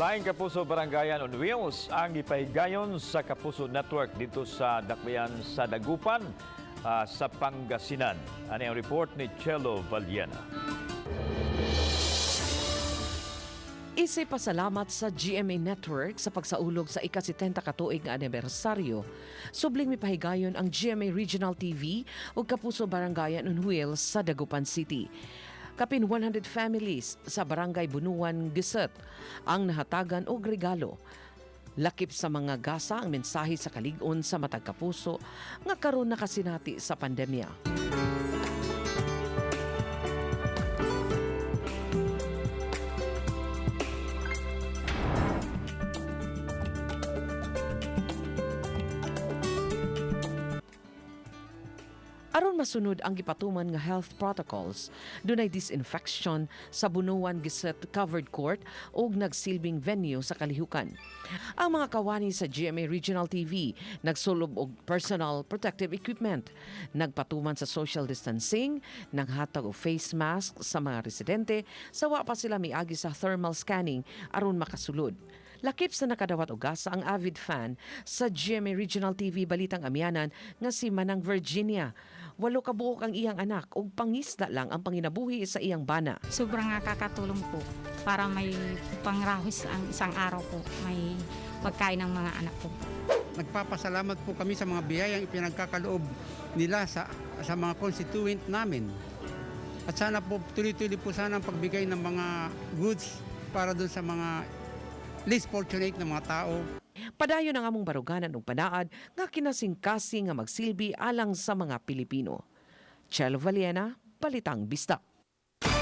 Laing Kapuso Barangayan on Wheels ang ipahigayon sa Kapuso Network dito sa Dakbayan sa Dagupan sa Pangasinan. Ano ang report ni Chelo Valiena. Isa'y pasalamat sa GMA Network sa pagsaulog sa ika-70 katuig nga anibersaryo. Subling mipahigayon ang GMA Regional TV ug Kapuso Barangayan on Wheels sa Dagupan City. Kapin 100 families sa Barangay Bunuan, Giset ang nahatagan og regalo. Lakip sa mga gasa ang mensahe sa kalig-on sa matag kapuso nga karon nakasinati sa pandemya. Aron masunod ang gipatuman nga health protocols, dunay disinfection sa Bunuan Giset Covered Court ug nagsilbing venue sa kalihukan. Ang mga kawani sa GMA Regional TV nagsulob og personal protective equipment, nagpatuman sa social distancing, naghatag og face mask sa mga residente, sawa pa sila miagi sa thermal scanning aron makasulod. Lakip sa nakadawat og gasa ang avid fan sa GMA Regional TV Balitang Amianan nga si Manang Virginia. 8 ka buok ang iyang anak ug pangisda lang ang panginabuhi sa iyang bana. Sobrang kakatulong po para may pangrahos ang isang araw po, may pagkain ng mga anak ko. Nagpapasalamat po kami sa mga biyayang ipinagkakaloob nila sa mga constituent namin. At sana po tuloy-tuloy po sana ang pagbigay ng mga goods para doon sa mga least fortunate na mga tao. Padayon ang among baruganan ug panaad nga kinasingkasing nga magsilbi alang sa mga Pilipino. Chelo Valiena, Balitang Bisdak.